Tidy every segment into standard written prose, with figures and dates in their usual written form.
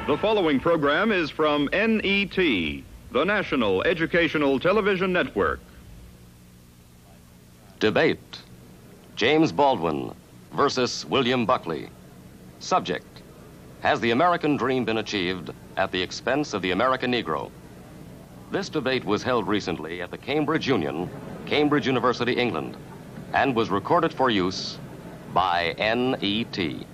The following program is from NET, the National Educational Television Network. Debate. James Baldwin versus William Buckley. Subject. Has the American dream been achieved at the expense of the American Negro? This debate was held recently at the Cambridge Union, Cambridge University, England, and was recorded for use by NET.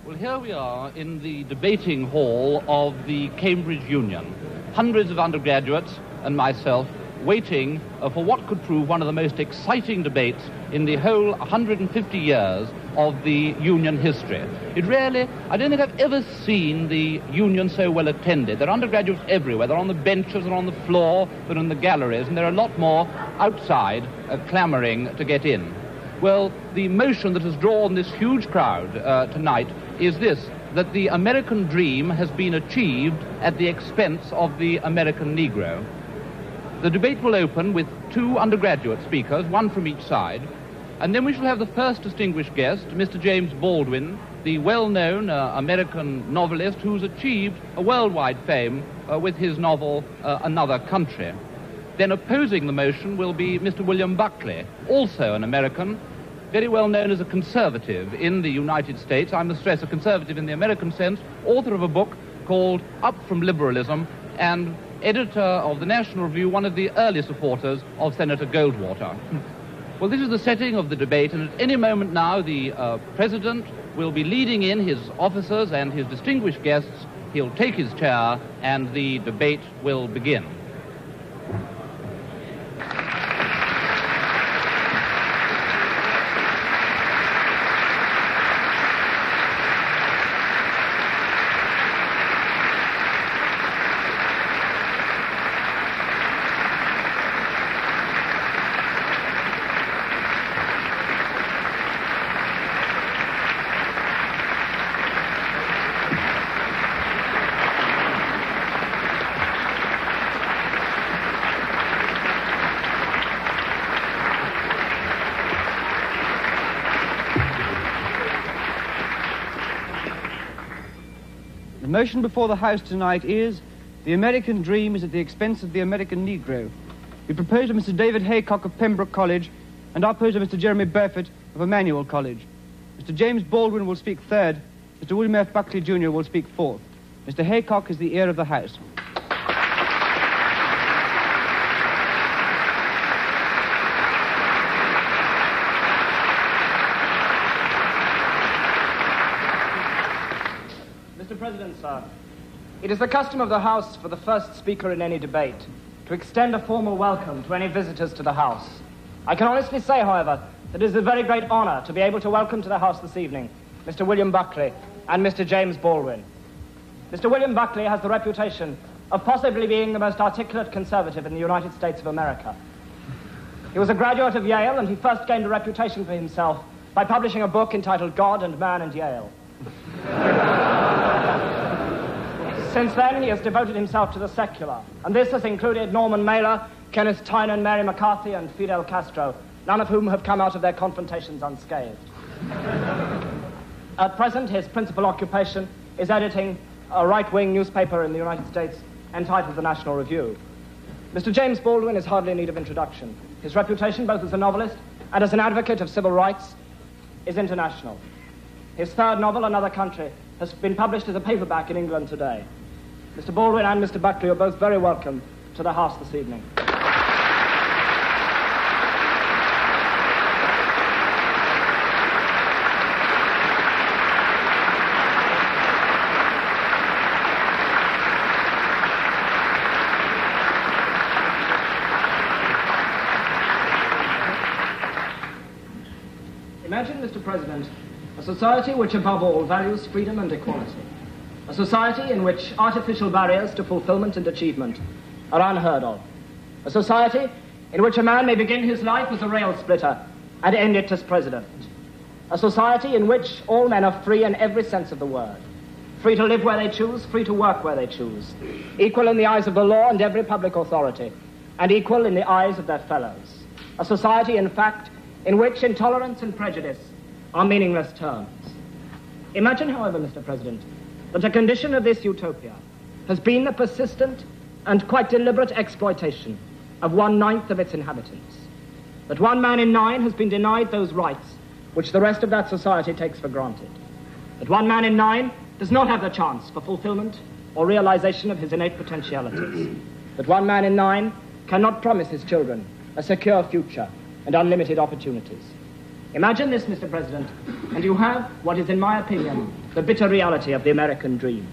Well, here we are in the debating hall of the Cambridge Union. Hundreds of undergraduates and myself waiting for what could prove one of the most exciting debates in the whole 150 years of the Union history. I don't think I've ever seen the Union so well attended. There are undergraduates everywhere. They're on the benches, they're on the floor, they're in the galleries, and there are a lot more outside clamoring to get in. Well, the motion that has drawn this huge crowd tonight is this, that the American dream has been achieved at the expense of the American Negro. The debate will open with two undergraduate speakers, one from each side, and then we shall have the first distinguished guest, Mr. James Baldwin, the well-known American novelist who's achieved a worldwide fame with his novel, Another Country. Then opposing the motion will be Mr. William Buckley, also an American, very well known as a conservative in the United States. I must stress a conservative in the American sense, author of a book called Up from Liberalism, and editor of the National Review, one of the early supporters of Senator Goldwater. Well, this is the setting of the debate, and at any moment now the President will be leading in his officers and his distinguished guests. He'll take his chair, and the debate will begin. The motion before the House tonight is, the American dream is at the expense of the American Negro. We propose to Mr. David Haycock of Pembroke College and oppose to Mr. Jeremy Burford of Emmanuel College. Mr. James Baldwin will speak third. Mr. William F. Buckley Jr. will speak fourth. Mr. Haycock is the ear of the House. Mr. President, sir, it is the custom of the House for the first speaker in any debate to extend a formal welcome to any visitors to the House. I can honestly say, however, that it is a very great honor to be able to welcome to the House this evening Mr. William Buckley and Mr. James Baldwin. Mr. William Buckley has the reputation of possibly being the most articulate conservative in the United States of America. He was a graduate of Yale, and he first gained a reputation for himself by publishing a book entitled God and Man and Yale. Since then, he has devoted himself to the secular, and this has included Norman Mailer, Kenneth Tynan, Mary McCarthy, and Fidel Castro, none of whom have come out of their confrontations unscathed. At present, his principal occupation is editing a right-wing newspaper in the United States entitled The National Review. Mr. James Baldwin is hardly in need of introduction. His reputation, both as a novelist and as an advocate of civil rights, is international. His third novel, Another Country, has been published as a paperback in England today. Mr. Baldwin and Mr. Buckley are both very welcome to the House this evening. Imagine, Mr. President, a society which above all values freedom and equality. A society in which artificial barriers to fulfillment and achievement are unheard of. A society in which a man may begin his life as a rail splitter and end it as president. A society in which all men are free in every sense of the word. Free to live where they choose, free to work where they choose. Equal in the eyes of the law and every public authority, and equal in the eyes of their fellows. A society, in fact, in which intolerance and prejudice are meaningless terms. Imagine, however, Mr. President, that a condition of this utopia has been the persistent and quite deliberate exploitation of 1/9 of its inhabitants. That 1 man in 9 has been denied those rights which the rest of that society takes for granted. That 1 man in 9 does not have the chance for fulfillment or realization of his innate potentialities. That 1 man in 9 cannot promise his children a secure future and unlimited opportunities. Imagine this, Mr. President, and you have what is, in my opinion, the bitter reality of the American dream.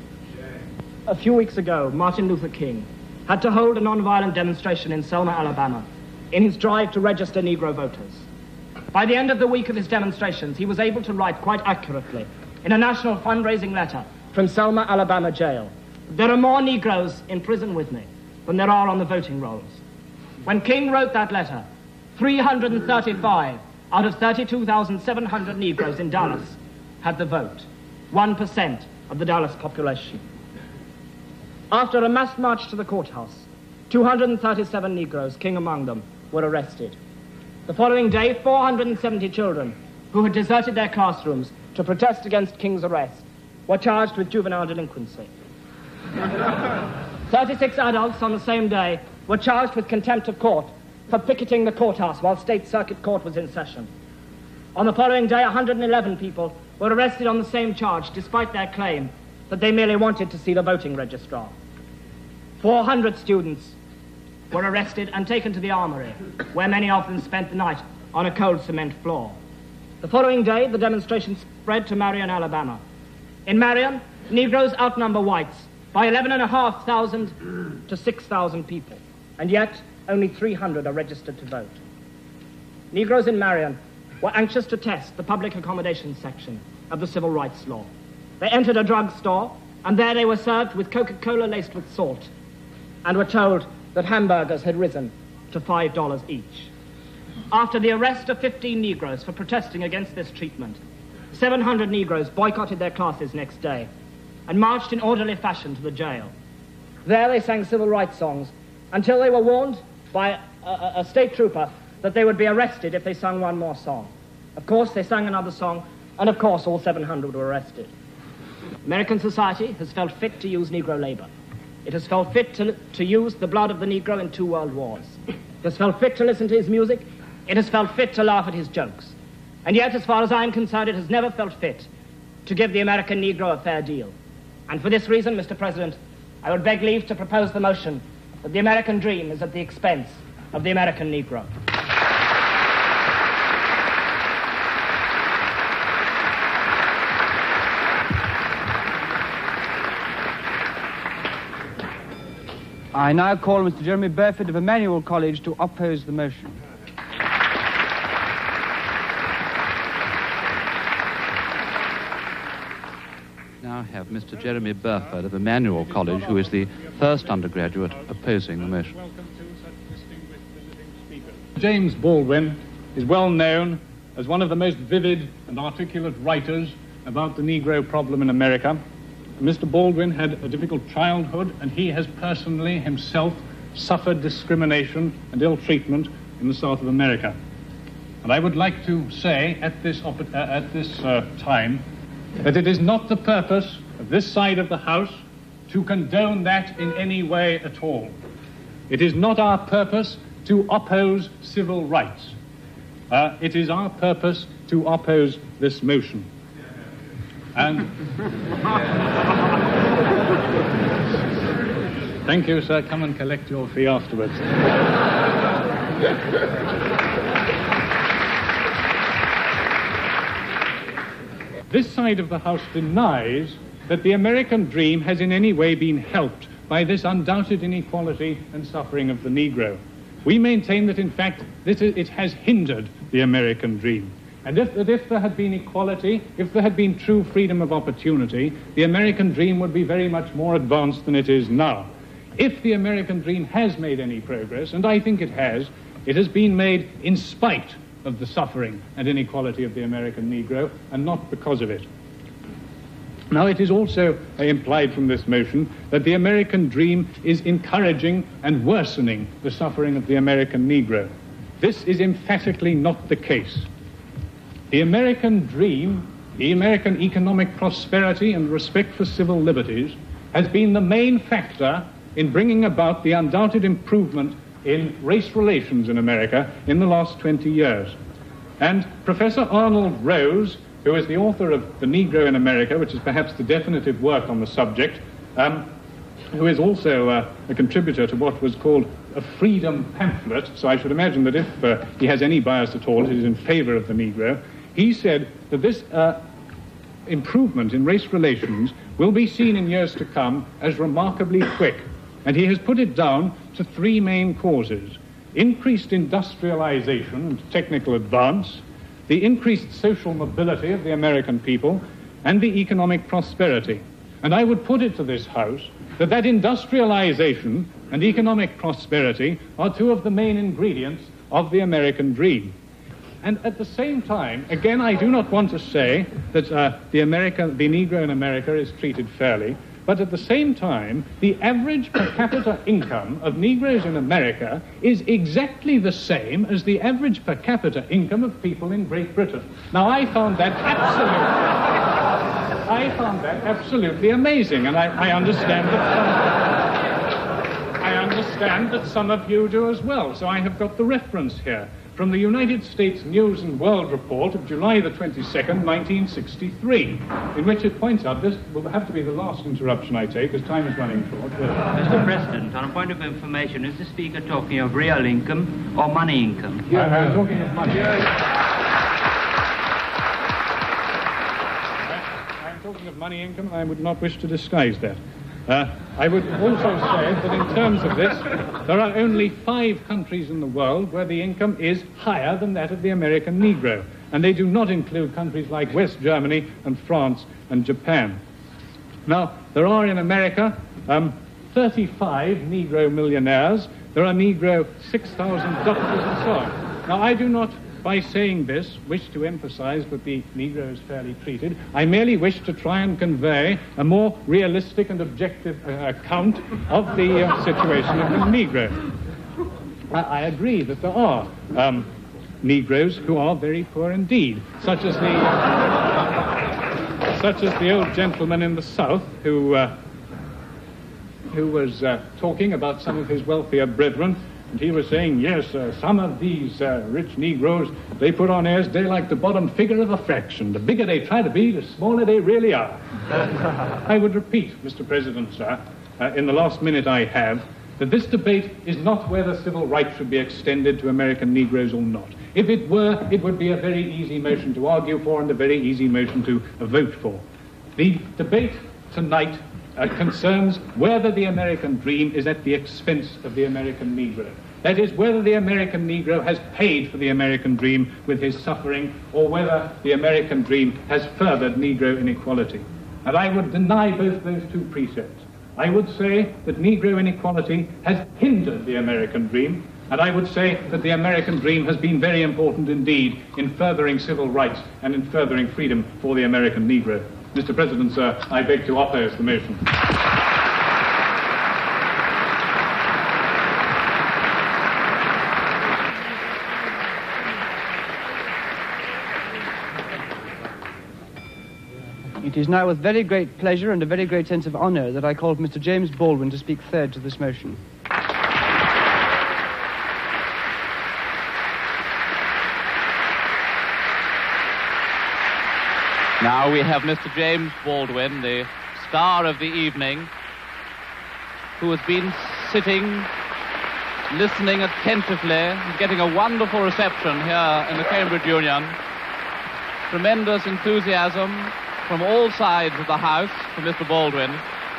A few weeks ago, Martin Luther King had to hold a nonviolent demonstration in Selma, Alabama, in his drive to register Negro voters. By the end of the week of his demonstrations, he was able to write quite accurately in a national fundraising letter from Selma, Alabama jail, "There are more Negroes in prison with me than there are on the voting rolls." When King wrote that letter, 335 out of 32,700 Negroes in Dallas had the vote, 1% of the Dallas population. After a mass march to the courthouse, 237 Negroes, King among them, were arrested. The following day, 470 children who had deserted their classrooms to protest against King's arrest were charged with juvenile delinquency. 36 adults on the same day were charged with contempt of court for picketing the courthouse while State Circuit Court was in session. On the following day, 111 people were arrested on the same charge, despite their claim that they merely wanted to see the voting registrar. 400 students were arrested and taken to the armory, where many of them spent the night on a cold cement floor. The following day, the demonstration spread to Marion, Alabama. In Marion, Negroes outnumber whites by 11,500 to 6,000 people, and yet only 300 are registered to vote. Negroes in Marion were anxious to test the public accommodation section of the civil rights law. They entered a drugstore, and there they were served with Coca-Cola laced with salt, and were told that hamburgers had risen to $5 each. After the arrest of 15 Negroes for protesting against this treatment, 700 Negroes boycotted their classes next day and marched in orderly fashion to the jail. There they sang civil rights songs until they were warned by a state trooper that they would be arrested if they sung one more song. Of course, they sang another song, and of course all 700 were arrested. American society has felt fit to use Negro labor. It has felt fit to use the blood of the Negro in 2 world wars. It has felt fit to listen to his music. It has felt fit to laugh at his jokes. And yet, as far as I am concerned, it has never felt fit to give the American Negro a fair deal. And for this reason, Mr. President, I would beg leave to propose the motion that the American dream is at the expense of the American Negro. I now call Mr. Jeremy Burford of Emmanuel College to oppose the motion. Now have Mr. Jeremy Burford of Emmanuel College, who is the first undergraduate opposing the motion. Welcome to such distinguished visiting speakers. James Baldwin is well known as one of the most vivid and articulate writers about the Negro problem in America. Mr. Baldwin had a difficult childhood, and he has personally himself suffered discrimination and ill treatment in the South of America. And I would like to say at this time that it is not the purpose of this side of the House to condone that in any way at all. It is not our purpose to oppose civil rights. It is our purpose to oppose this motion. And thank you, sir. Come and collect your fee afterwards. This side of the House denies that the American dream has in any way been helped by this undoubted inequality and suffering of the Negro. We maintain that, in fact, it has hindered the American dream. And if there had been equality, if there had been true freedom of opportunity, the American dream would be very much more advanced than it is now. If the American dream has made any progress, and I think it has been made in spite of the suffering and inequality of the American Negro, and not because of it. Now, it is also implied from this motion that the American dream is encouraging and worsening the suffering of the American Negro. This is emphatically not the case. The American dream the American economic prosperity and respect for civil liberties has been the main factor in bringing about the undoubted improvement in race relations in America in the last 20 years. And Professor Arnold Rose, who is the author of The Negro in America, which is perhaps the definitive work on the subject, who is also a contributor to what was called a freedom pamphlet, so I should imagine that if he has any bias at all, it is in favor of the Negro. He said that this improvement in race relations will be seen in years to come as remarkably quick. And he has put it down to three main causes: increased industrialization and technical advance, the increased social mobility of the American people, and the economic prosperity. And I would put it to this House that industrialization and economic prosperity are two of the main ingredients of the American dream. And at the same time, again, I do not want to say that the Negro in America is treated fairly, but at the same time, the average per capita income of Negroes in America is exactly the same as the average per capita income of people in Great Britain. Now, I found that absolutely amazing, and I understand that some of you do as well. So I have got the reference here from the United States News and World Report of July the 22nd, 1963, in which it points out, this will have to be the last interruption I take, as time is running short. Mr. President, on a point of information, is the Speaker talking of real income or money income? I'm talking of money. I'm talking of money income, and I would not wish to disguise that. I would also say that in terms of this, there are only 5 countries in the world where the income is higher than that of the American Negro, and they do not include countries like West Germany and France and Japan. Now, there are in America 35 Negro millionaires. There are Negro 6,000 doctors and so on. Now, I do not, by saying this, wish to emphasize that the Negro is fairly treated. I merely wish to try and convey a more realistic and objective account of the situation of the Negro. I agree that there are Negroes who are very poor indeed, such as the old gentleman in the South who was talking about some of his wealthier brethren. And he was saying, yes, some of these rich Negroes, they put on airs, they're like the bottom figure of a fraction. The bigger they try to be, the smaller they really are. I would repeat, Mr. President, sir, in the last minute I have, that this debate is not whether civil rights should be extended to American Negroes or not. If it were, it would be a very easy motion to argue for and a very easy motion to vote for. The debate tonight concerns whether the American dream is at the expense of the American Negro. That is, whether the American Negro has paid for the American dream with his suffering, or whether the American dream has furthered Negro inequality. And I would deny both those two precepts. I would say that Negro inequality has hindered the American dream, and I would say that the American dream has been very important indeed in furthering civil rights and in furthering freedom for the American Negro. Mr. President, sir, I beg to oppose the motion. It is now with very great pleasure and a very great sense of honor that I call for Mr. James Baldwin to speak third to this motion. Now we have Mr. James Baldwin, the star of the evening, who has been sitting, listening attentively, and getting a wonderful reception here in the Cambridge Union. Tremendous enthusiasm from all sides of the House for Mr. Baldwin,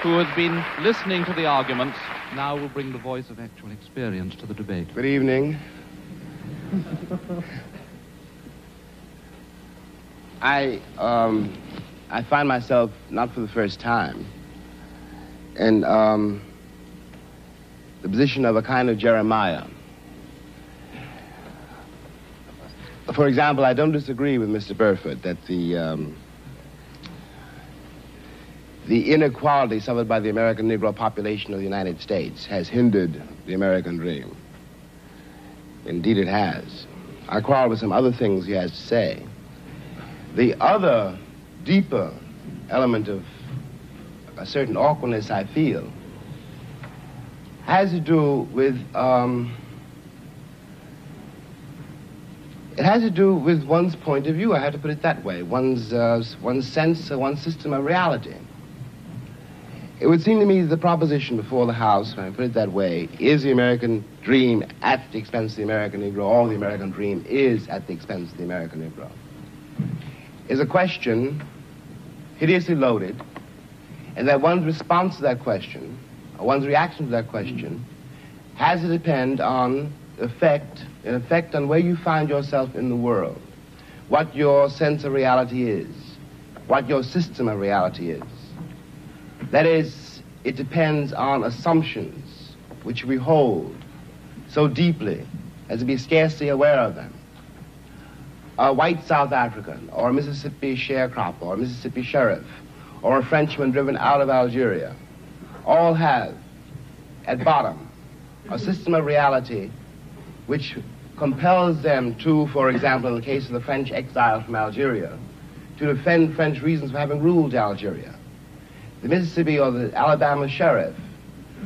who has been listening to the arguments. Now will bring the voice of actual experience to the debate. Good evening. I find myself, not for the first time, in the position of a kind of Jeremiah. For example, I don't disagree with Mr. Burford that the inequality suffered by the American Negro population of the United States has hindered the American dream. Indeed, it has. I quarrel with some other things he has to say. The other deeper element of a certain awkwardness I feel has to do with it has to do with one's point of view. I have to put it that way. One's sense, one's system of reality. It would seem to me that the proposition before the House, when I put it that way, is the American dream at the expense of the American Negro, or the American dream is at the expense of the American Negro, is a question hideously loaded, and that one's response to that question, or one's reaction to that question, has to depend on an effect on where you find yourself in the world, what your sense of reality is, what your system of reality is. That is, it depends on assumptions which we hold so deeply as to be scarcely aware of them. A white South African, or a Mississippi sharecropper, or a Mississippi sheriff, or a Frenchman driven out of Algeria, all have, at bottom, a system of reality which compels them to, for example, in the case of the French exile from Algeria, to defend French reasons for having ruled Algeria. The Mississippi or the Alabama sheriff,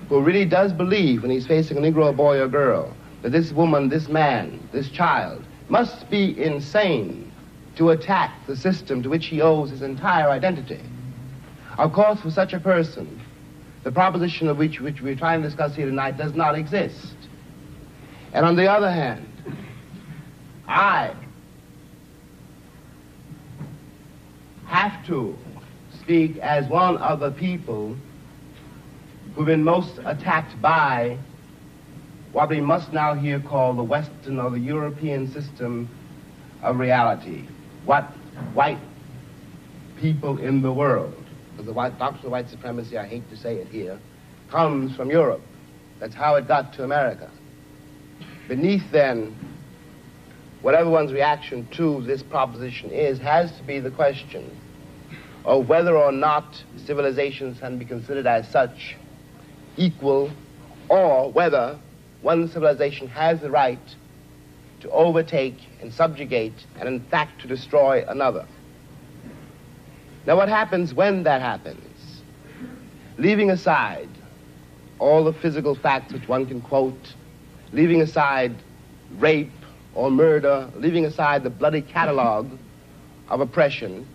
who really does believe when he's facing a Negro boy or girl that this woman, this man, this child must be insane to attack the system to which he owes his entire identity. Of course, for such a person, the proposition of which we're trying to discuss here tonight does not exist. And on the other hand, I have to speak as one of the people who've been most attacked by what we must now here call the Western or the European system of reality. What white people in the world, because the doctrine of white supremacy, I hate to say it here, comes from Europe. That's how it got to America. Beneath, then, whatever one's reaction to this proposition is, has to be the question of whether or not civilizations can be considered as such equal, or whether one civilization has the right to overtake and subjugate and, in fact, to destroy another. Now, what happens when that happens? Leaving aside all the physical facts which one can quote, leaving aside rape or murder, leaving aside the bloody catalog of oppression,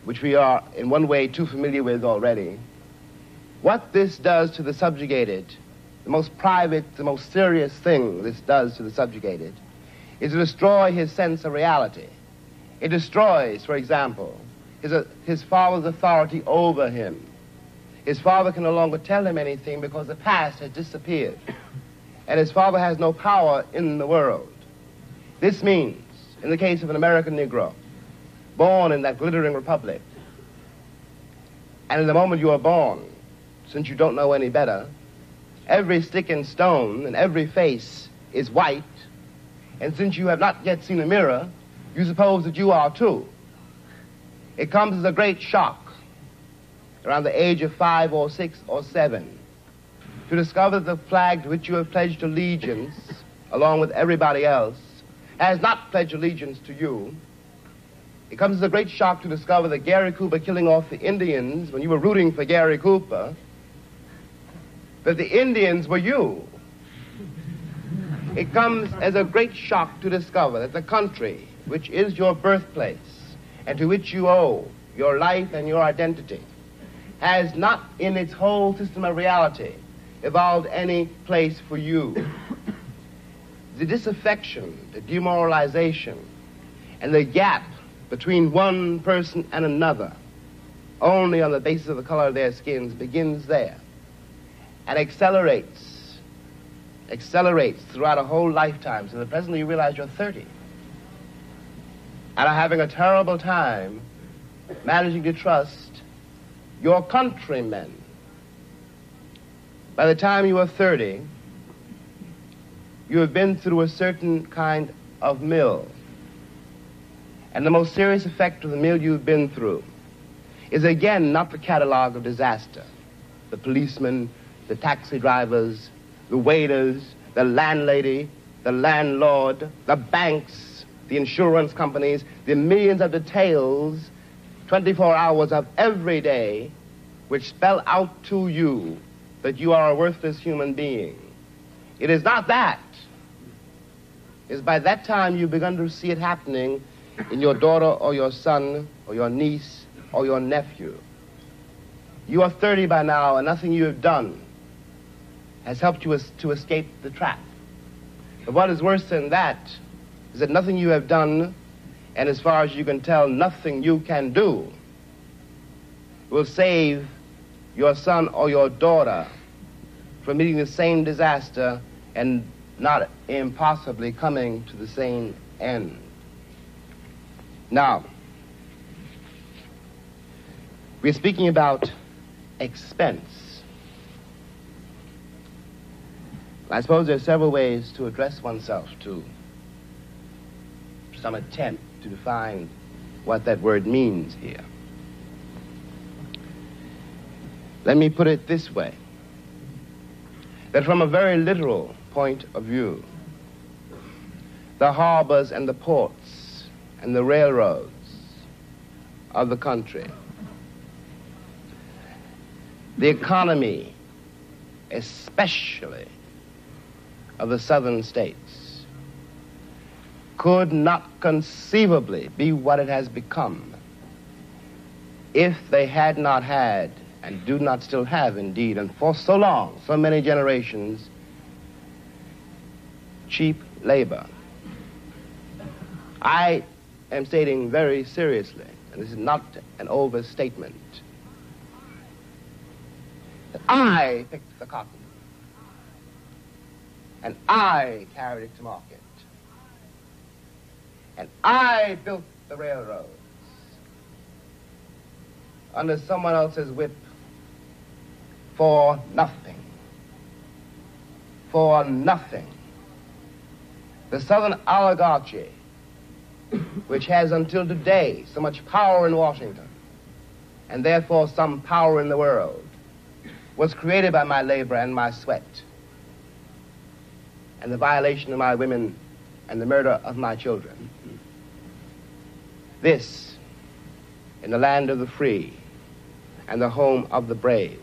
which we are in one way too familiar with already, what this does to the subjugated, the most private, the most serious thing this does to the subjugated, is to destroy his sense of reality. It destroys, for example, his father's authority over him. His father can no longer tell him anything because the past has disappeared, and his father has no power in the world. This means, in the case of an American Negro, born in that glittering republic, and in the moment you are born, since you don't know any better, every stick and stone and every face is white, and since you have not yet seen a mirror, you suppose that you are too. It comes as a great shock around the age of 5 or 6 or 7 to discover that the flag to which you have pledged allegiance, along with everybody else, has not pledged allegiance to you. It comes as a great shock to discover that Gary Cooper killing off the Indians when you were rooting for Gary Cooper, that the Indians were you. It comes as a great shock to discover that the country, which is your birthplace, and to which you owe your life and your identity, has not in its whole system of reality evolved any place for you. The disaffection, the demoralization, and the gap between one person and another, only on the basis of the color of their skins, begins there and accelerates throughout a whole lifetime, so that presently you realize you're 30 and are having a terrible time managing to trust your countrymen. By the time you are 30, you have been through a certain kind of mill. And the most serious effect of the mill you've been through is, again, not the catalog of disaster. The policemen, the taxi drivers, the waiters, the landlady, the landlord, the banks, the insurance companies, the millions of details 24 hours of every day which spell out to you that you are a worthless human being. It is not that. It's by that time you've begun to see it happening in your daughter or your son or your niece or your nephew. You are 30 by now, and nothing you have done has helped you to escape the trap. But what is worse than that is that nothing you have done, and as far as you can tell, nothing you can do, will save your son or your daughter from meeting the same disaster and not impossibly coming to the same end. Now, we're speaking about expense. I suppose there are several ways to address oneself to some attempt to define what that word means here. Let me put it this way, that from a very literal point of view, the harbors and the ports and the railroads of the country, the economy, especially of the southern states, could not conceivably be what it has become if they had not had, and do not still have indeed, and for so long, so many generations, cheap labor. I am stating very seriously, and this is not an overstatement, that I picked the cotton, and I carried it to market, and I built the railroads under someone else's whip for nothing. For nothing. The Southern oligarchy, which has until today so much power in Washington, and therefore some power in the world, was created by my labor and my sweat, and the violation of my women and the murder of my children. This, in the land of the free and the home of the brave.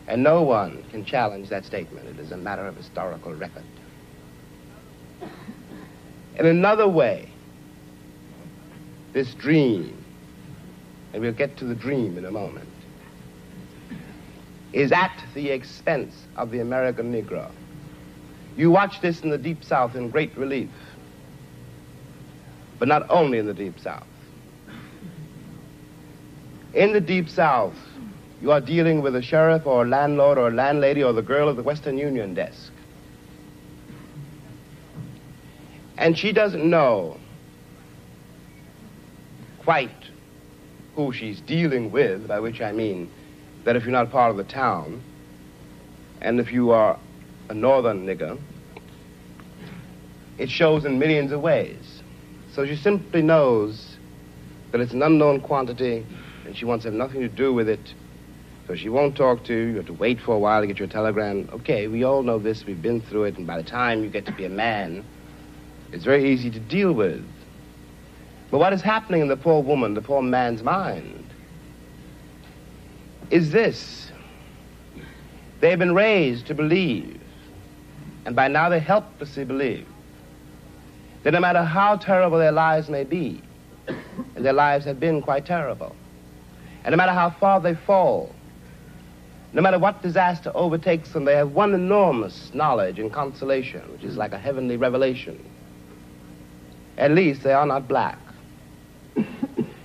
And no one can challenge that statement. It is a matter of historical record. In another way, this dream, and we'll get to the dream in a moment, is at the expense of the American Negro. You watch this in the Deep South in great relief, but not only in the Deep South. In the Deep South, you are dealing with a sheriff or a landlord or a landlady or the girl at the Western Union desk. And she doesn't know quite who she's dealing with, by which I mean that if you're not part of the town, and if you are a northern nigger, it shows in millions of ways. So she simply knows that it's an unknown quantity, and she wants to have nothing to do with it. So she won't talk to you. You have to wait for a while to get your telegram. Okay, we all know this. We've been through it. And by the time you get to be a man, it's very easy to deal with. But what is happening in the poor woman, the poor man's mind, is this. They've been raised to believe, and by now they helplessly believe, that no matter how terrible their lives may be, and their lives have been quite terrible, and no matter how far they fall, no matter what disaster overtakes them, they have one enormous knowledge and consolation, which is like a heavenly revelation. At least they are not black.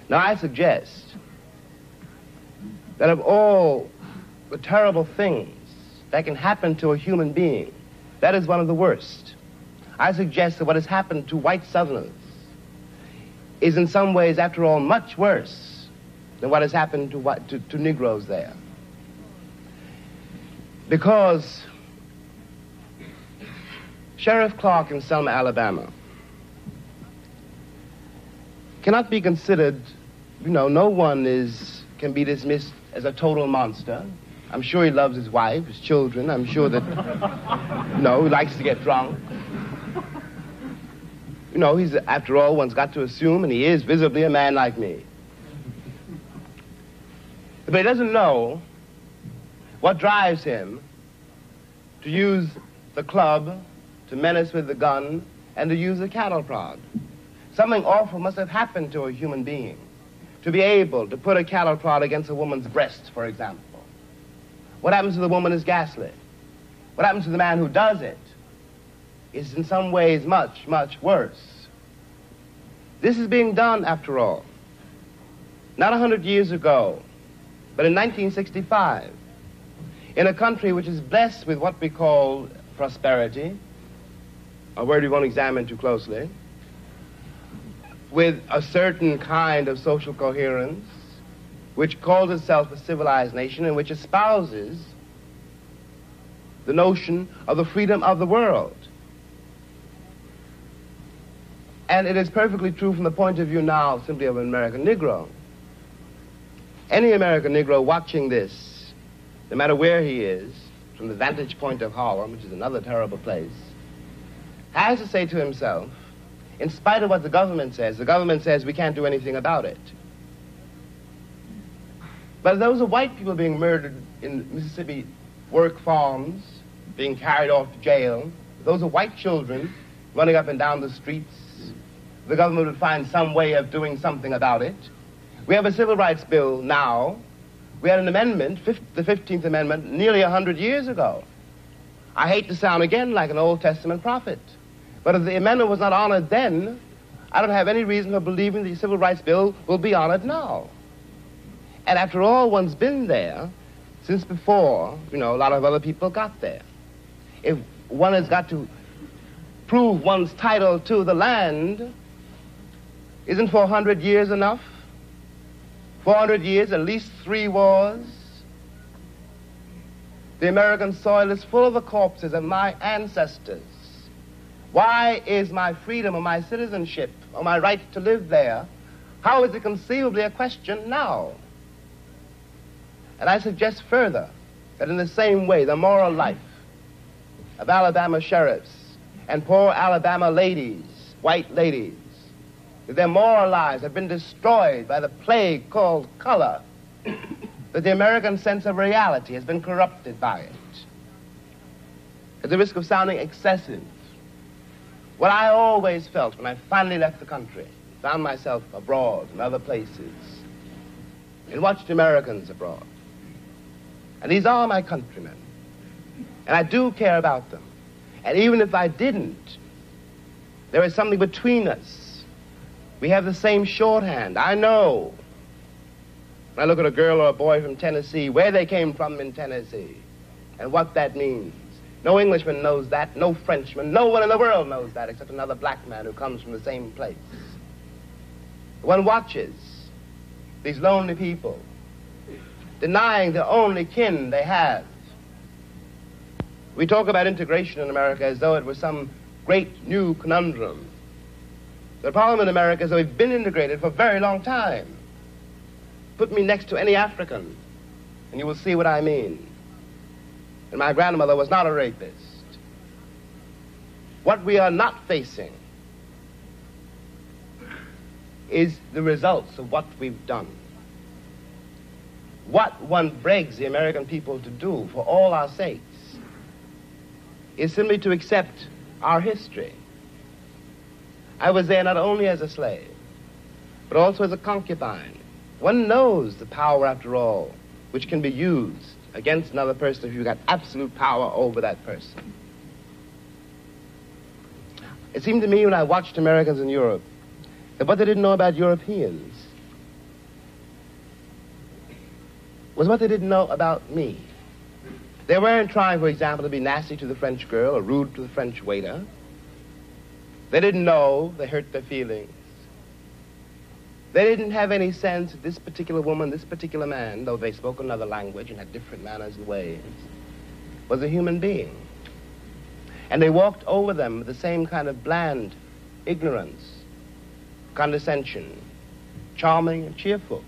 Now I suggest that of all the terrible things that can happen to a human being, that is one of the worst. I suggest that what has happened to white Southerners is in some ways, after all, much worse than what has happened to Negroes there. Because Sheriff Clark in Selma, Alabama, cannot be considered, no one can be dismissed as a total monster. I'm sure he loves his wife, his children. I'm sure that, he likes to get drunk. He's, after all, one's got to assume, and he is visibly a man like me. But he doesn't know what drives him to use the club, to menace with the gun, and to use the cattle prod. Something awful must have happened to a human being to be able to put a cattle prod against a woman's breast, for example. What happens to the woman is ghastly. What happens to the man who does it is in some ways much, much worse. This is being done, after all, not 100 years ago, but in 1965, in a country which is blessed with what we call prosperity, a word we won't examine too closely, with a certain kind of social coherence, which calls itself a civilized nation and which espouses the notion of the freedom of the world. And it is perfectly true from the point of view now simply of an American Negro. Any American Negro watching this, no matter where he is, from the vantage point of Harlem, which is another terrible place, has to say to himself, in spite of what the government says we can't do anything about it. But those are white people being murdered in Mississippi work farms, being carried off to jail. Those are white children running up and down the streets. The government would find some way of doing something about it. We have a civil rights bill now. We had an amendment, the 15th Amendment, nearly 100 years ago. I hate to sound again like an Old Testament prophet, but if the amendment was not honored then, I don't have any reason for believing the civil rights bill will be honored now. And after all, one's been there since before, a lot of other people got there. If one has got to prove one's title to the land, isn't 400 years enough? 400 years, at least 3 wars. The American soil is full of the corpses of my ancestors. Why is my freedom or my citizenship or my right to live there, how is it conceivably a question now? And I suggest further that in the same way, the moral life of Alabama sheriffs and poor Alabama ladies, white ladies, their moral lives have been destroyed by the plague called color, that the American sense of reality has been corrupted by it. At the risk of sounding excessive, what I always felt when I finally left the country, found myself abroad in other places, and watched Americans abroad. And these are my countrymen, and I do care about them. And even if I didn't, there is something between us. We have the same shorthand. I know, when I look at a girl or a boy from Tennessee, where they came from in Tennessee, and what that means. No Englishman knows that, no Frenchman, no one in the world knows that except another black man who comes from the same place. One watches these lonely people denying the only kin they have. We talk about integration in America as though it was some great new conundrum. The problem in America is that we've been integrated for a very long time. Put me next to any African, and you will see what I mean. And my grandmother was not a rapist. What we are not facing is the results of what we've done. What one begs the American people to do for all our sakes is simply to accept our history. I was there not only as a slave, but also as a concubine. One knows the power, after all, which can be used against another person if you've got absolute power over that person. It seemed to me when I watched Americans in Europe that what they didn't know about Europeans was what they didn't know about me. They weren't trying, for example, to be nasty to the French girl or rude to the French waiter. They didn't know they hurt their feelings. They didn't have any sense that this particular woman, this particular man, though they spoke another language and had different manners and ways, was a human being. And they walked over them with the same kind of bland ignorance, condescension, charming and cheerful,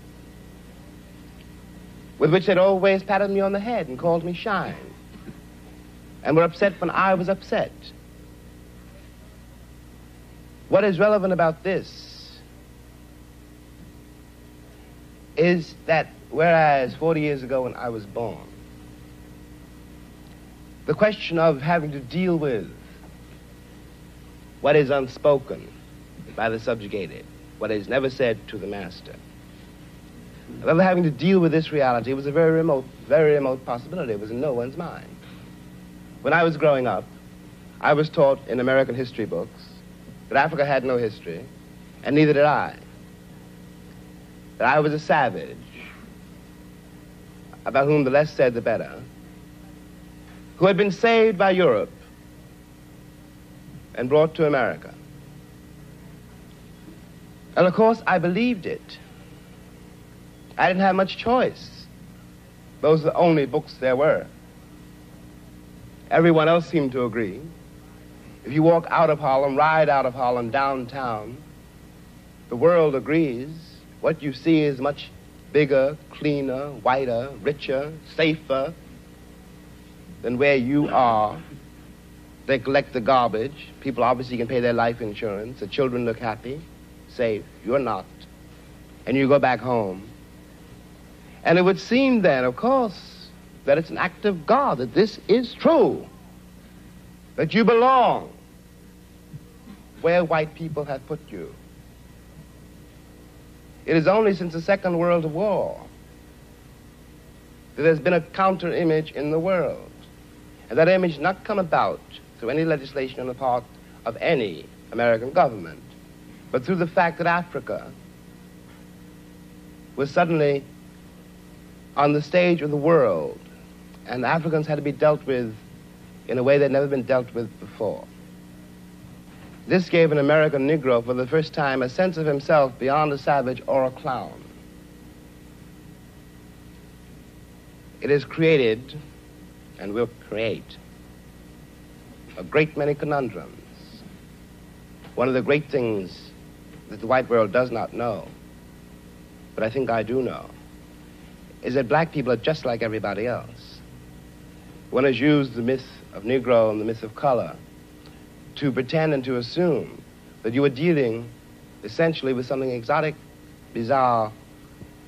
with which they'd always patted me on the head and called me shine, and were upset when I was upset. What is relevant about this is that whereas 40 years ago when I was born, the question of having to deal with what is unspoken by the subjugated, what is never said to the master, of having to deal with this reality was a very remote possibility. It was in no one's mind. When I was growing up, I was taught in American history books that Africa had no history, and neither did I. That I was a savage, about whom the less said the better, who had been saved by Europe and brought to America. And of course, I believed it. I didn't have much choice. Those are the only books there were. Everyone else seemed to agree. If you walk out of Harlem, ride out of Harlem downtown, the world agrees. What you see is much bigger, cleaner, whiter, richer, safer than where you are. They collect the garbage. People obviously can pay their life insurance. The children look happy, safe. You're not. And you go back home. And it would seem then, of course, that it's an act of God, that this is true, that you belong where white people have put you. It is only since the Second World War that there's been a counter-image in the world. And that image not come about through any legislation on the part of any American government, but through the fact that Africa was suddenly on the stage of the world, and Africans had to be dealt with in a way that had never been dealt with before. This gave an American Negro for the first time a sense of himself beyond a savage or a clown. It has created, and will create, a great many conundrums. One of the great things that the white world does not know, but I think I do know, is that black people are just like everybody else. One has used the myth of Negro and the myth of color to pretend and to assume that you are dealing essentially with something exotic, bizarre,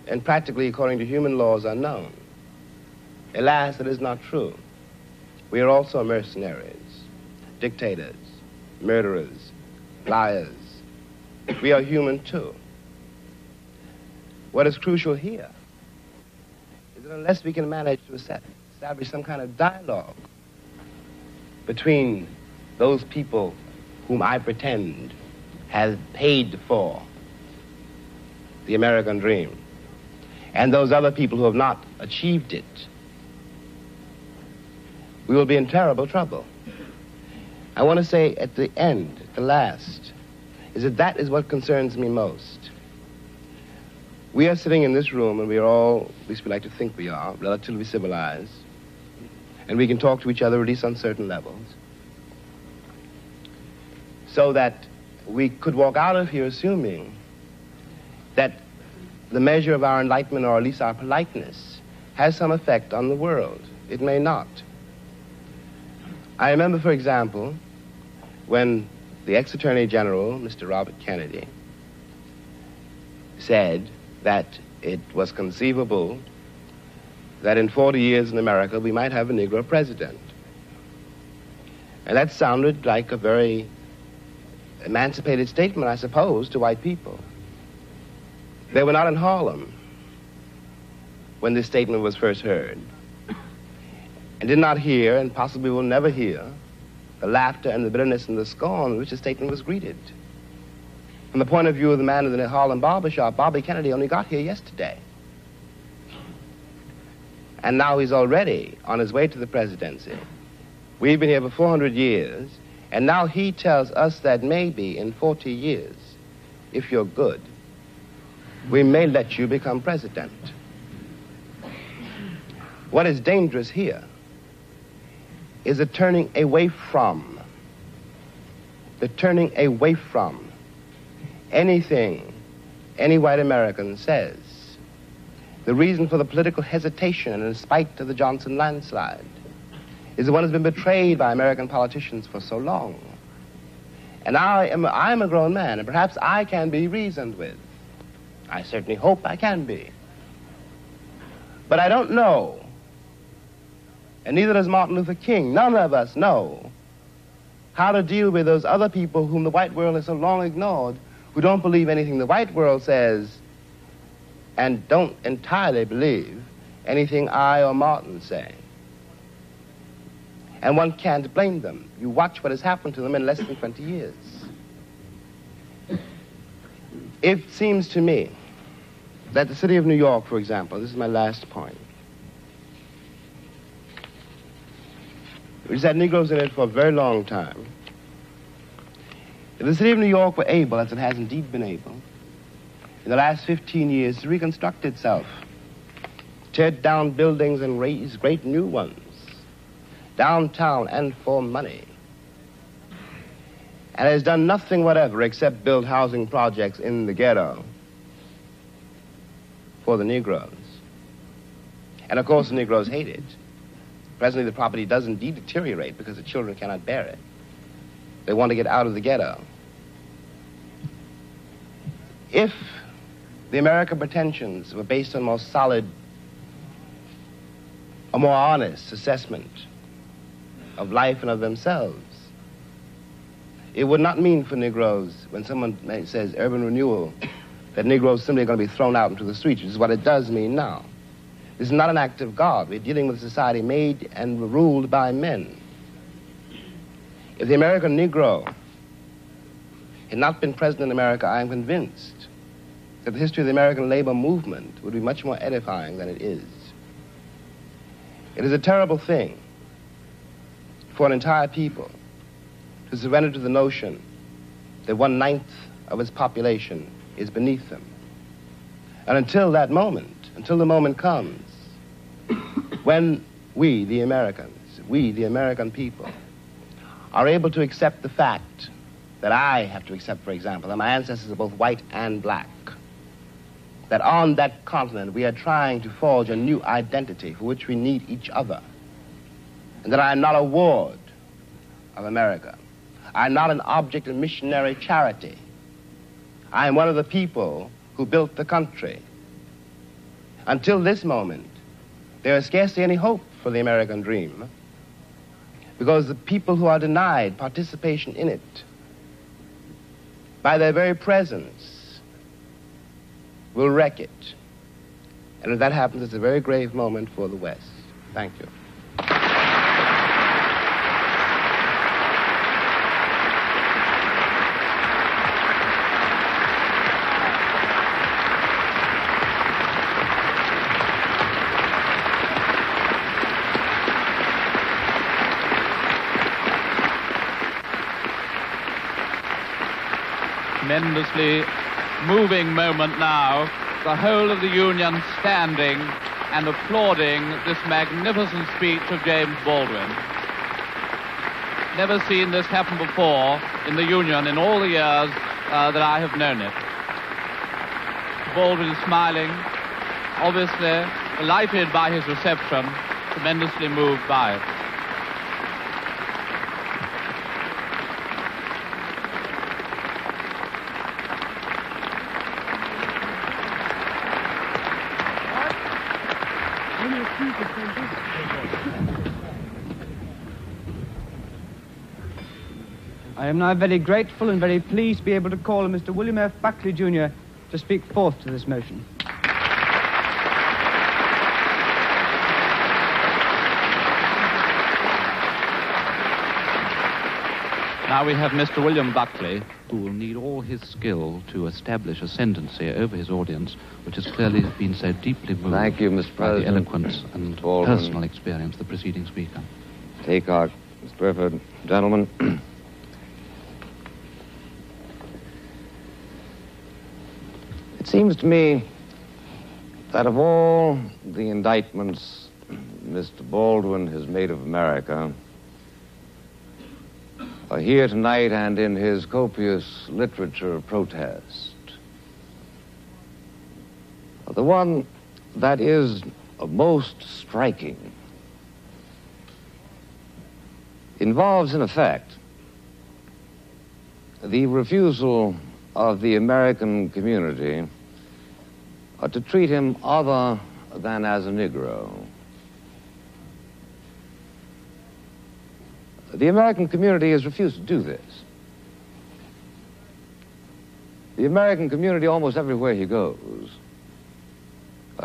and practically, according to human laws, unknown. Alas, that is not true. We are also mercenaries, dictators, murderers, liars. We are human too. What is crucial here is that unless we can manage to establish some kind of dialogue between those people whom I pretend have paid for the American dream and those other people who have not achieved it, we will be in terrible trouble. I want to say at the end, at the last, is that is what concerns me most. We are sitting in this room, and we are all, at least we like to think we are, relatively civilized, and we can talk to each other at least on certain levels, so that we could walk out of here assuming that the measure of our enlightenment, or at least our politeness, has some effect on the world. It may not. I remember, for example, when the ex-Attorney General, Mr. Robert Kennedy, said that it was conceivable that in 40 years in America we might have a Negro president. And that sounded like a very emancipated statement, I suppose, to white people. They were not in Harlem when this statement was first heard, and did not hear, and possibly will never hear, the laughter and the bitterness and the scorn with which the statement was greeted. From the point of view of the man in the Harlem barbershop, Bobby Kennedy only got here yesterday. And now he's already on his way to the presidency. We've been here for 400 years, and now he tells us that maybe in 40 years, if you're good, we may let you become president. What is dangerous here is the turning away from anything any white American says. The reason for the political hesitation and in spite of the Johnson landslide is the one who's been betrayed by American politicians for so long. And I'm a grown man, and perhaps I can be reasoned with. I certainly hope I can be. But I don't know, and neither does Martin Luther King, none of us know how to deal with those other people whom the white world has so long ignored, who don't believe anything the white world says and don't entirely believe anything I or Martin say. And one can't blame them. You watch what has happened to them in less than 20 years. It seems to me that the city of New York, for example, this is my last point, which has had Negroes in it for a very long time. If the city of New York were able, as it has indeed been able, in the last 15 years to reconstruct itself, tear down buildings and raise great new ones, downtown and for money, and has done nothing whatever except build housing projects in the ghetto for the Negroes. And of course the Negroes hate it. Presently the property does indeed deteriorate because the children cannot bear it. They want to get out of the ghetto. If the American pretensions were based on more solid, a more honest assessment of life and of themselves, it would not mean for Negroes, when someone says urban renewal, that Negroes simply are going to be thrown out into the streets, which is what it does mean now. This is not an act of God. We're dealing with a society made and ruled by men. If the American Negro had not been present in America, I am convinced that the history of the American labor movement would be much more edifying than it is. It is a terrible thing for an entire people to surrender to the notion that 1/9 of its population is beneath them. And until that moment, until the moment comes when we, the Americans, we, the American people, are able to accept the fact that I have to accept, for example, that my ancestors are both white and black, that on that continent we are trying to forge a new identity for which we need each other, and that I am not a ward of America. I am not an object of missionary charity. I am one of the people who built the country. Until this moment, there is scarcely any hope for the American dream, because the people who are denied participation in it, by their very presence, will wreck it. And if that happens, it's a very grave moment for the West. Thank you. Tremendously moving moment now, the whole of the Union standing and applauding this magnificent speech of James Baldwin. Never seen this happen before in the Union in all the years that I have known it. Baldwin smiling, obviously delighted by his reception, tremendously moved by it. I am now very grateful and very pleased to be able to call on Mr. William F. Buckley, Jr. to speak forth to this motion. Now we have Mr. William Buckley, who will need all his skill to establish ascendancy over his audience, which has clearly been so deeply moved. Thank you, Mr. by the President. eloquence and Baldwin. personal experience of the preceding speaker. Take our Mr. Burford, gentlemen. It seems to me that of all the indictments Mr. Baldwin has made of America, here tonight and in his copious literature of protest, the one that is most striking involves, in effect, the refusal of the American community to treat him other than as a Negro. The American community has refused to do this. The American community, almost everywhere he goes,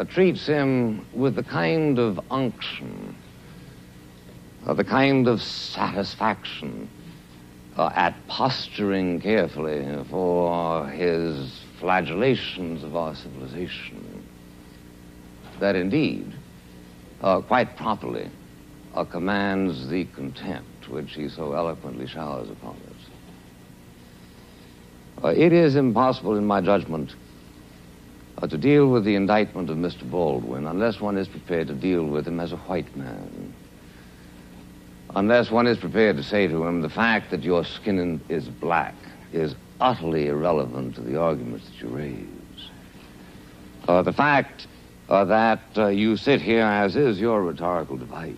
treats him with the kind of unction, the kind of satisfaction at posturing carefully for his flagellations of our civilization, that indeed, quite properly, commands the contempt which he so eloquently showers upon us. It is impossible, in my judgment, to deal with the indictment of Mr. Baldwin unless one is prepared to deal with him as a white man. Unless one is prepared to say to him, the fact that your skin is black is utterly irrelevant to the arguments that you raise. The fact that you sit here, as is your rhetorical device,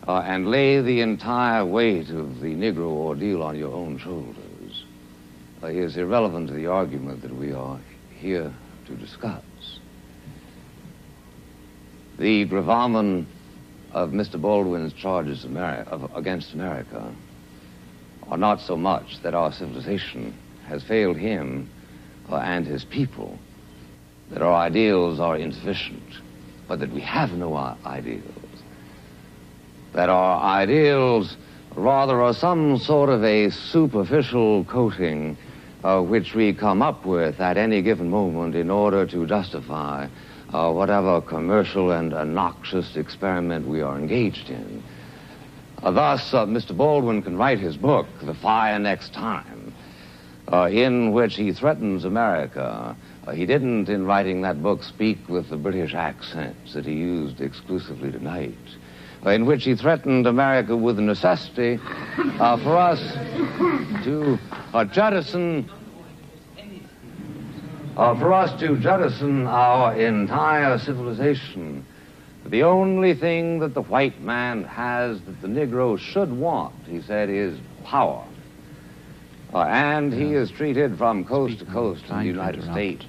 and lay the entire weight of the Negro ordeal on your own shoulders is irrelevant to the argument that we are here to discuss. The gravamen of Mr. Baldwin's charges against America are not so much that our civilization has failed him and his people, that our ideals are insufficient, but that we have no ideals. That our ideals rather are some sort of a superficial coating which we come up with at any given moment in order to justify whatever commercial and noxious experiment we are engaged in. Thus, Mr. Baldwin can write his book, The Fire Next Time, in which he threatens America. He didn't, in writing that book, speak with the British accents that he used exclusively tonight, in which he threatened America with the necessity for us to jettison our entire civilization. The only thing that the white man has that the Negro should want, he said, is power. And he is treated from coast to coast in the United States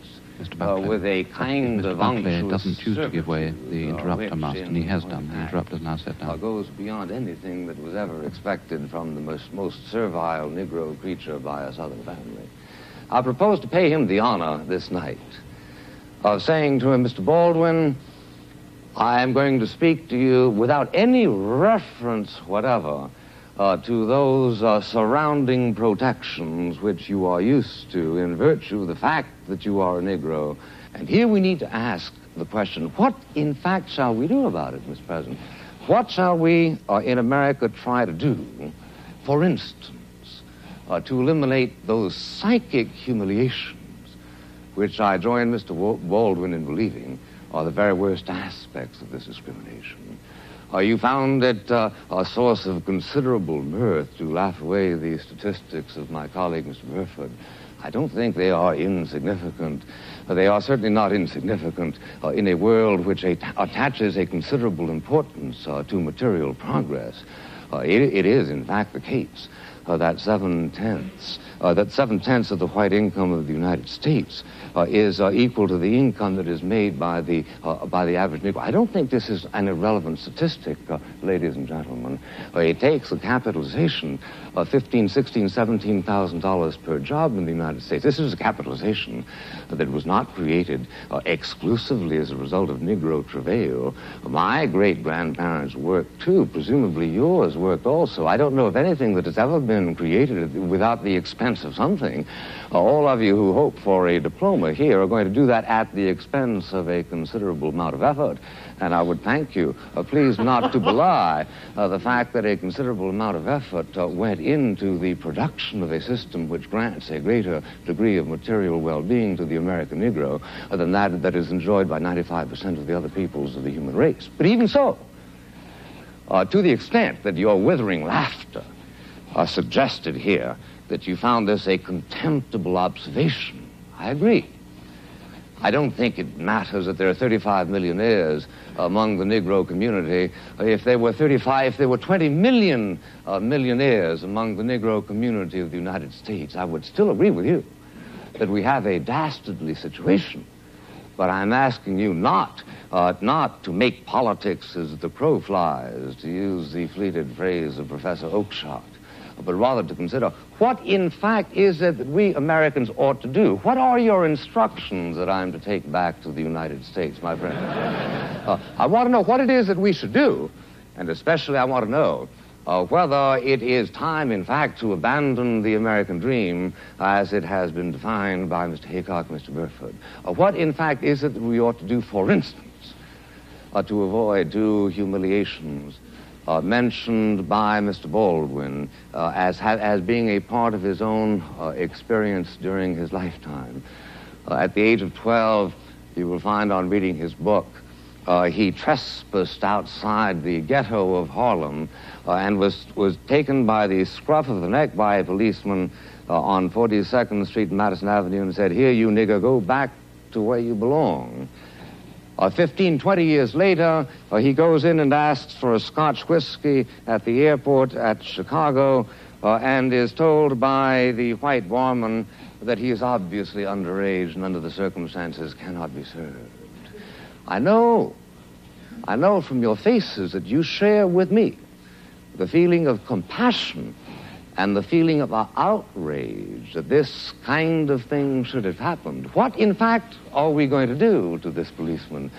with a kind of Buckley doesn't choose to give way. The interrupter must, and he has done. The interrupter is now set down. Goes beyond anything that was ever expected from the most servile Negro creature by a Southern family. I propose to pay him the honor this night of saying to him, Mr. Baldwin, I am going to speak to you without any reference whatever to those surrounding protections which you are used to in virtue of the fact that you are a Negro. And here we need to ask the question, what in fact shall we do about it, Mr. President? What shall we in America try to do, for instance, to eliminate those psychic humiliations which I join Mr. Baldwin in believing are the very worst aspects of this discrimination? You found it a source of considerable mirth to laugh away the statistics of my colleague, Mr. Burford. I don't think they are insignificant. They are certainly not insignificant in a world which attaches a considerable importance to material progress. It is, in fact, the case that 7/10 of the white income of the United States is equal to the income that is made by the average Negro. I don't think this is an irrelevant statistic, ladies and gentlemen. It takes a capitalization of $15,000, $16,000, $17,000 per job in the United States. This is a capitalization that was not created exclusively as a result of Negro travail. My great-grandparents worked too. Presumably yours worked also. I don't know of anything that has ever been created without the expense of something. All of you who hope for a diploma here are going to do that at the expense of a considerable amount of effort. And I would thank you, please not to belie the fact that a considerable amount of effort went into the production of a system which grants a greater degree of material well-being to the American Negro than that is enjoyed by 95% of the other peoples of the human race. But even so, to the extent that your withering laughter suggested here that you found this a contemptible observation, I agree. I don't think it matters that there are 35 millionaires among the Negro community. If there were 20 million millionaires among the Negro community of the United States, I would still agree with you that we have a dastardly situation But I'm asking you not to make politics as the crow flies, to use the fleeted phrase of Professor Oakeshott, but rather to consider what, in fact, is it that we Americans ought to do? What are your instructions that I'm to take back to the United States, my friend? I want to know what it is that we should do, and especially I want to know whether it is time, in fact, to abandon the American dream as it has been defined by Mr. Haycock and Mr. Burford. What, in fact, is it that we ought to do, for instance, to avoid two humiliations mentioned by Mr. Baldwin as being a part of his own experience during his lifetime. At the age of 12, you will find on reading his book, he trespassed outside the ghetto of Harlem and was taken by the scruff of the neck by a policeman on 42nd Street and Madison Avenue and said, "Here, you nigger, go back to where you belong." 15, 20 years later, he goes in and asks for a Scotch whiskey at the airport at Chicago and is told by the white barman that he is obviously underage and under the circumstances cannot be served. I know from your faces that you share with me the feeling of compassion and the feeling of outrage that this kind of thing should have happened. What, in fact, are we going to do to this policeman?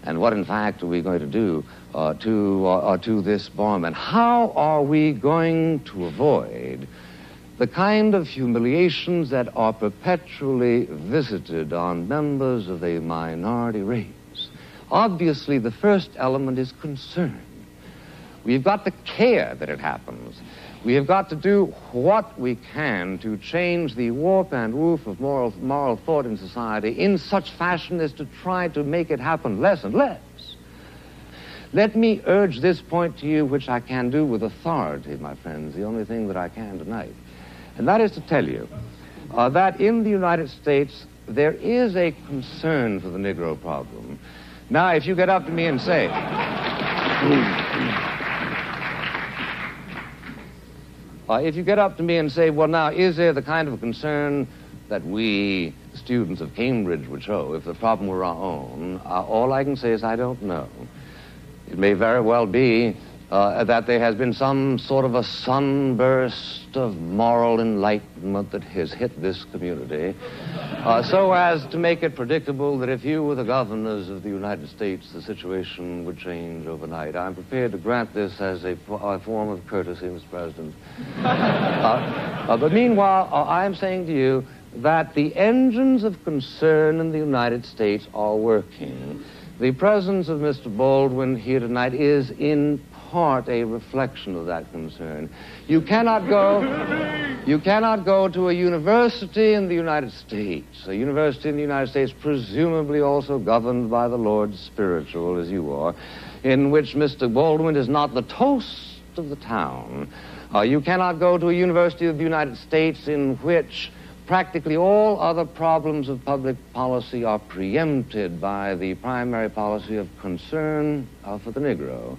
And what, in fact, are we going to do to this barman? How are we going to avoid the kind of humiliations that are perpetually visited on members of a minority race? Obviously, the first element is concern. We've got to care that it happens. We have got to do what we can to change the warp and woof of moral thought in society in such fashion as to try to make it happen less and less. Let me urge this point to you, which I can do with authority, my friends, the only thing that I can tonight. And that is to tell you that in the United States, there is a concern for the Negro problem. Now, if you get up to me and say... if you get up to me and say, well, now, is there the kind of concern that we, students of Cambridge, would show if the problem were our own? All I can say is I don't know. It may very well be that there has been some sort of a sunburst of moral enlightenment that has hit this community, so as to make it predictable that if you were the governors of the United States, the situation would change overnight. I'm prepared to grant this as a form of courtesy, Mr. President. But meanwhile, I am saying to you that the engines of concern in the United States are working. The presence of Mr. Baldwin here tonight is in part a reflection of that concern. You cannot go to a university in the United States, a university in the United States presumably also governed by the Lord Spiritual, as you are, in which Mr. Baldwin is not the toast of the town. You cannot go to a university of the United States in which practically all other problems of public policy are preempted by the primary policy of concern for the Negro.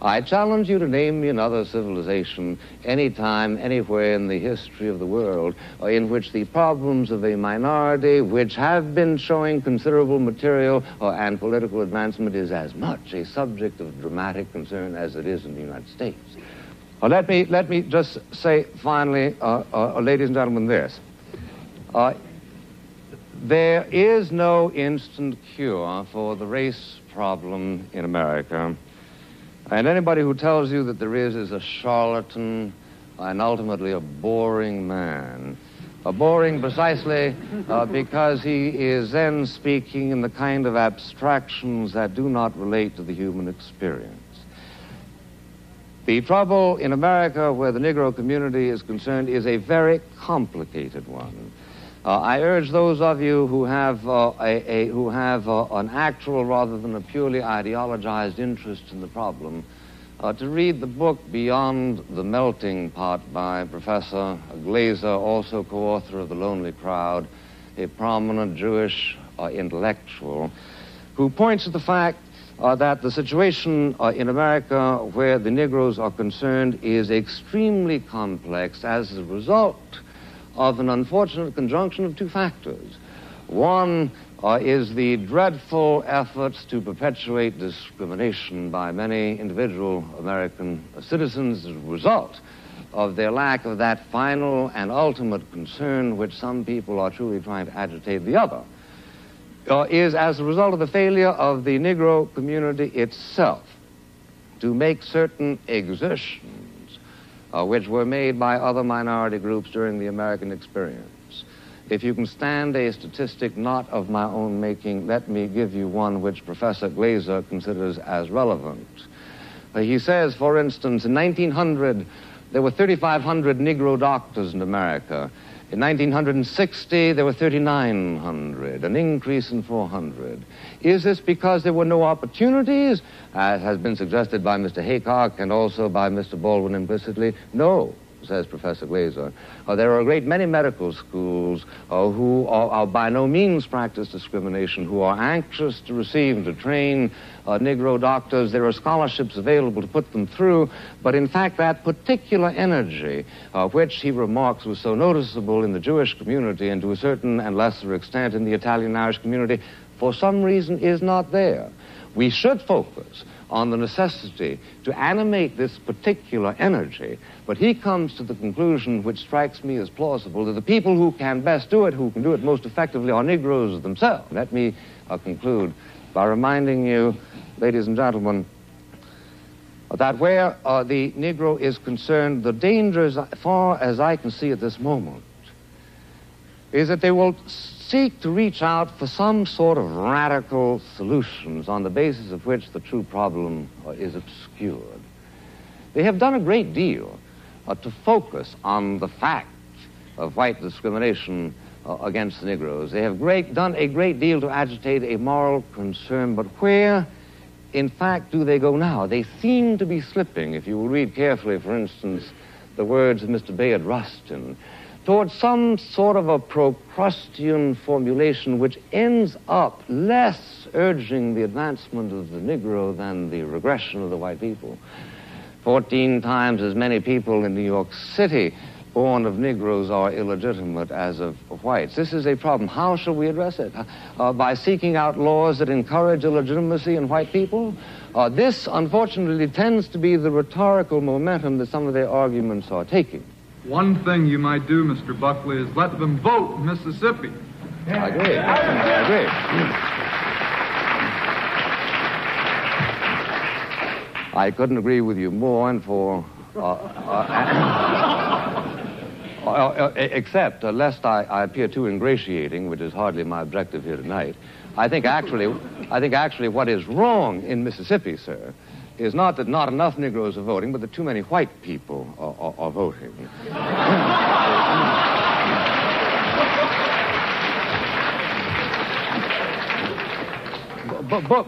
I challenge you to name me another civilization, anytime, anywhere in the history of the world, in which the problems of a minority, which have been showing considerable material and political advancement, is as much a subject of dramatic concern as it is in the United States. Let me just say finally, ladies and gentlemen, this. There is no instant cure for the race problem in America. And anybody who tells you that there is a charlatan and ultimately a boring man. Boring precisely because he is then speaking in the kind of abstractions that do not relate to the human experience. The trouble in America where the Negro community is concerned is a very complicated one. I urge those of you who have an actual rather than a purely ideologized interest in the problem to read the book Beyond the Melting Pot by Professor Glaser, also co-author of The Lonely Crowd, a prominent Jewish intellectual, who points to the fact that the situation in America where the Negroes are concerned is extremely complex as a result of an unfortunate conjunction of two factors. One is the dreadful efforts to perpetuate discrimination by many individual American citizens as a result of their lack of that final and ultimate concern which some people are truly trying to agitate the other, is as a result of the failure of the Negro community itself to make certain exertions which were made by other minority groups during the American experience. If you can stand a statistic not of my own making, let me give you one which Professor Glaser considers as relevant. He says, for instance, in 1900, there were 3,500 Negro doctors in America. In 1960, there were 3,900, an increase in 400. Is this because there were no opportunities, as has been suggested by Mr. Haycock and also by Mr. Baldwin implicitly? No, says Professor Glaser. There are a great many medical schools who are by no means practice discrimination, who are anxious to receive and to train Negro doctors. There are scholarships available to put them through, but in fact that particular energy, which he remarks was so noticeable in the Jewish community and to a certain and lesser extent in the Italian-Irish community, for some reason is not there. We should focus on the necessity to animate this particular energy, but he comes to the conclusion, which strikes me as plausible, that the people who can best do it, who can do it most effectively, are Negroes themselves. Let me conclude by reminding you, ladies and gentlemen, that where the Negro is concerned, the danger, as far as I can see at this moment, is that they will seek to reach out for some sort of radical solutions on the basis of which the true problem is obscured. They have done a great deal to focus on the fact of white discrimination against the Negroes. They have done a great deal to agitate a moral concern, but where, in fact, do they go now? They seem to be slipping, if you will read carefully, for instance, the words of Mr. Bayard Rustin, towards some sort of a Procrustean formulation which ends up less urging the advancement of the Negro than the regression of the white people. 14 times as many people in New York City born of Negroes are illegitimate as of whites. This is a problem. How shall we address it? By seeking out laws that encourage illegitimacy in white people? This, unfortunately, tends to be the rhetorical momentum that some of their arguments are taking. One thing you might do, Mr. Buckley, is let them vote in Mississippi. I agree. I agree. I couldn't agree with you more, and for except lest I appear too ingratiating, which is hardly my objective here tonight. I think actually what is wrong in Mississippi, sir, is not that not enough Negroes are voting, but that too many white people are voting.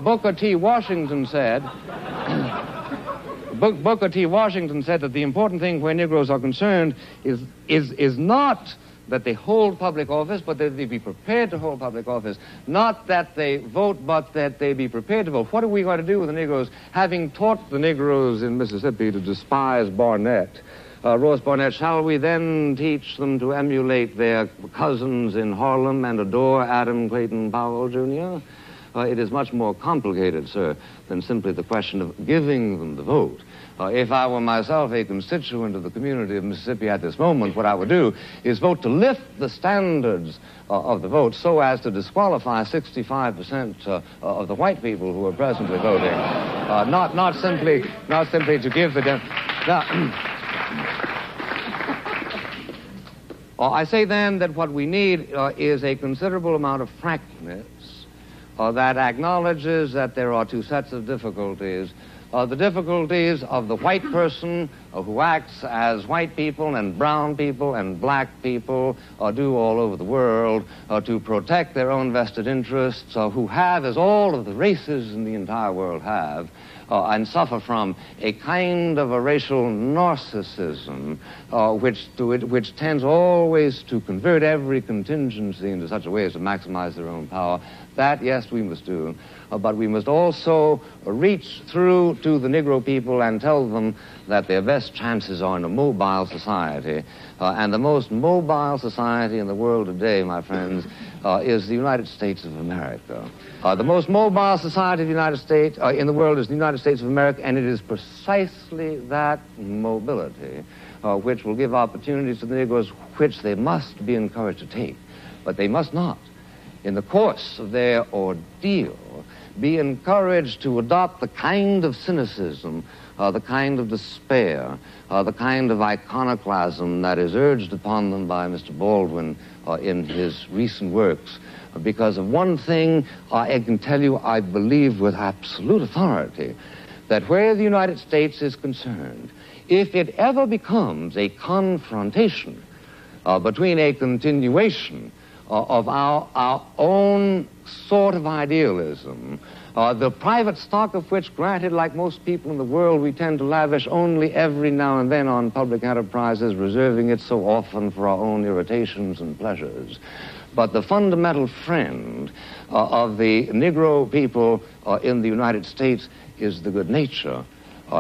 Booker T. Washington said that the important thing where Negroes are concerned is not that they hold public office, but that they be prepared to hold public office. Not that they vote, but that they be prepared to vote. What are we going to do with the Negroes, having taught the Negroes in Mississippi to despise Barnett, Ross Barnett? Shall we then teach them to emulate their cousins in Harlem and adore Adam Clayton Powell, Jr.? It is much more complicated, sir, than simply the question of giving them the vote. If I were myself a constituent of the community of Mississippi at this moment, what I would do is vote to lift the standards of the vote so as to disqualify 65% of the white people who are presently voting. Not simply to give the... I say then that what we need is a considerable amount of frankness that acknowledges that there are two sets of difficulties. The difficulties of the white person who acts as white people and brown people and black people do all over the world to protect their own vested interests, who have, as all of the races in the entire world have, and suffer from a kind of a racial narcissism which tends always to convert every contingency into such a way as to maximize their own power. That, yes, we must do. But we must also reach through to the Negro people and tell them that their best chances are in a mobile society. And the most mobile society in the world today, my friends, is the United States of America. The most mobile society of the United States in the world is the United States of America, and it is precisely that mobility which will give opportunities to the Negroes which they must be encouraged to take. But they must not, in the course of their ordeal, be encouraged to adopt the kind of cynicism, the kind of despair, the kind of iconoclasm that is urged upon them by Mr. Baldwin in his recent works. Because of one thing, I can tell you, I believe with absolute authority, that where the United States is concerned, if it ever becomes a confrontation between a continuation of our own sort of idealism, the private stock of which, granted, like most people in the world, we tend to lavish only every now and then on public enterprises, reserving it so often for our own irritations and pleasures. But the fundamental friend of the Negro people in the United States is the good nature,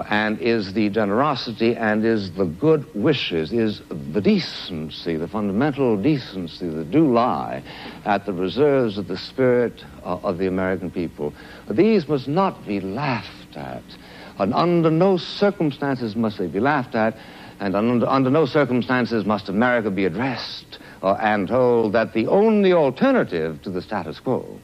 and is the generosity, and is the good wishes, is the decency, the fundamental decency that do lie at the reserves of the spirit of the American people. These must not be laughed at, and under no circumstances must they be laughed at, and under no circumstances must America be addressed and told that the only alternative to the status quo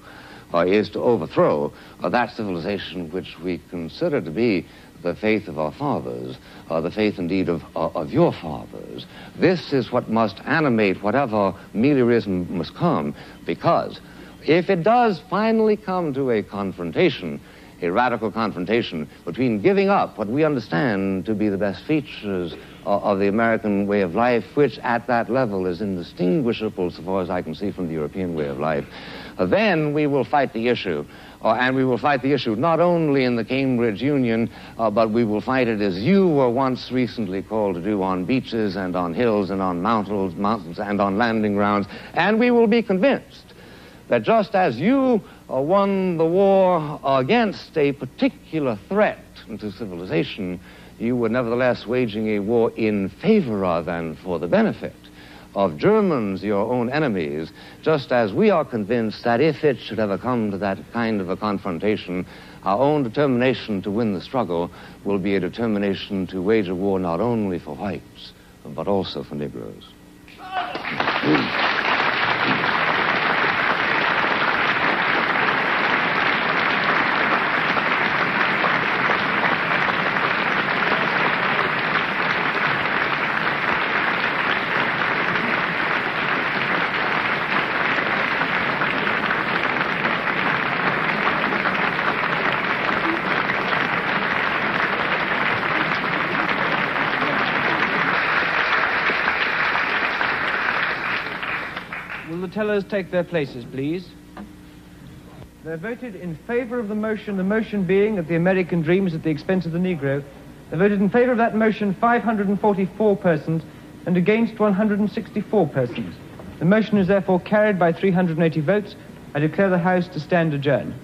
is to overthrow that civilization which we consider to be the faith of our fathers, the faith indeed of your fathers. This is what must animate whatever meliorism must come, because if it does finally come to a confrontation, a radical confrontation between giving up what we understand to be the best features of the American way of life, which at that level is indistinguishable, so far as I can see, from the European way of life, then we will fight the issue. And we will fight the issue not only in the Cambridge Union, but we will fight it as you were once recently called to do, on beaches and on hills and on mountains and on landing grounds. And we will be convinced that just as you won the war against a particular threat to civilization, you were nevertheless waging a war in favor of and for the benefit of Germans, your own enemies, just as we are convinced that if it should ever come to that kind of a confrontation, our own determination to win the struggle will be a determination to wage a war not only for whites, but also for Negroes. Will the tellers take their places, please? They voted in favor of the motion being that the American dream is at the expense of the Negro. They voted in favor of that motion 544 persons and against 164 persons. The motion is therefore carried by 380 votes. I declare the House to stand adjourned.